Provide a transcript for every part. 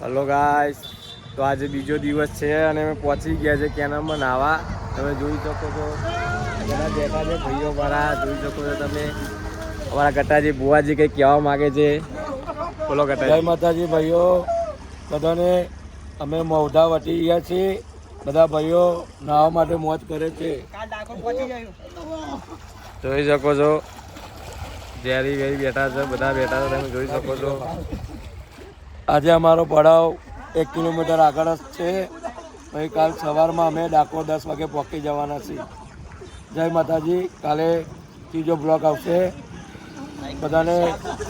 Hello guys, તો આજે બીજો દિવસ છે અને અમે પહોંચી ગયા છે કેનાલમાં નાહવા. તમે જોઈ શકો છો બધા બેઠા છે ભાઈઓ મારા, જોઈ શકો છો તમે. અમારા ગટાજી બુવાજી કંઈક કહેવા માગે છે. બોલો ગટાજી. જય માતાજી ભાઈઓ બધાને. અમે મૌધા વટી ગયા છીએ. બધા ભાઈઓ નાહવા માટે મોજ કરે છે. જોઈ શકો છો જેરી વેરી બેઠા છે, બધા બેઠા છે, તમે જોઈ શકો છો. આજે અમારો પડાવ 1 કિલોમીટર આગળ જ છે. પછી કાલ સવારમાં અમે ડાકોર 10 વાગે પહોંચી જવાના છીએ. જય માતાજી. કાલે ત્રીજો બ્લોક આવશે. બધાને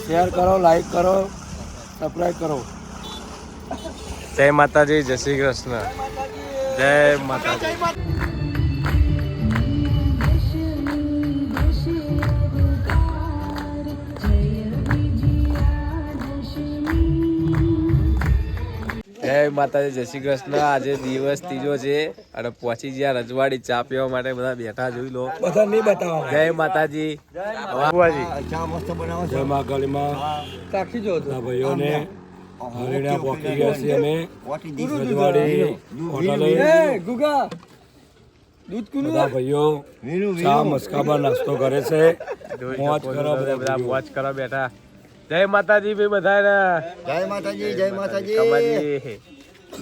શેર કરો, લાઈક કરો, સબસ્ક્રાઈબ કરો. જય માતાજી, જય શ્રી કૃષ્ણ, જય માતાજી. જય માતાજી, જય શ્રી કૃષ્ણ. આજે દિવસ ત્રીજો છે અને પહોંચી ગયા રજવાડી ચા પીવા માટે. બધા બેઠા જોઈ લો. બધા નહીં બતાવો. જય માતાજી. જય મા કાળીમાં. ભાઈઓને હરિણા પહોંચી ગયા છીએ અમે રજવાડી હોટલે. બધા ભાઈઓ ચા મસ્કાબા નાસ્તો કરે છે. મોજ કરો, બધા મોજ કરો બેઠા. જય માતાજી ભાઈ બધાને. જય માતાજી, જય માતાજી. કમાજી.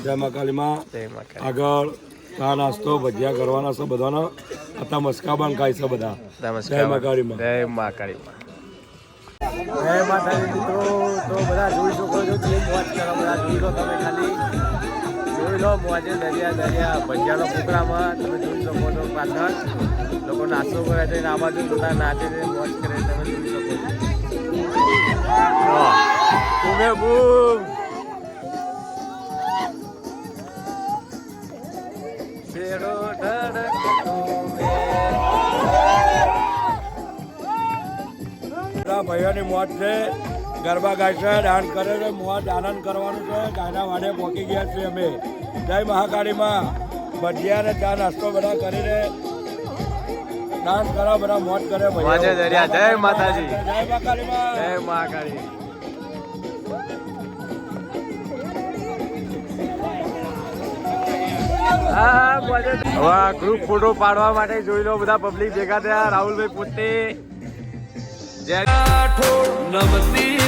જય મા કાળીમાં. જય માતાજી. આગળ ચા નાસ્તો ભજીયા કરવાના છે બધાનો. અત્યારે મસ્કાબાન ખાય છે બધા. જય મા કાળીમાં. જય મા કાળીમાં. જય માતાજી મિત્રો. તો બધા જોઈ શકો છો જે મોજ કરો, બધા જોઈ લો તમે. ખાલી જોઈ લો મોજે દરિયા ભજીયાનો પ્રોગ્રામમાં તમે જોઈ શકો છો. પાછળ લોકો નાસ્તો કરે છે, આ બાજુ બધા નાચે છે, મોજ કરે છે, તમે જોઈ શકો છો. બૂમે બૂમ. શેરો ધડકતો બધા ભાઈઓની મોજ છે. ગરબા ગાય છે, ડાન્સ કરે છે, મોજ આનંદ કરવાનું છે. ગાયના વાડે પહોંચી ગયા છીએ અમે. જય મહાકાળીમાં. ભજીયા ને ચા નાસ્તો બધા કરીને ડાન્સ કરો, બધા મોજ કરે. મોજે દરિયા. જય માતાજી. જય મહાકાળીમાં. જય મહાકાળી. હવે ગ્રુપ ફોટો પાડવા માટે જોઈ લો બધા પબ્લિક ભેગા થયા. રાહુલભાઈ પોતે જય નમસ્તે.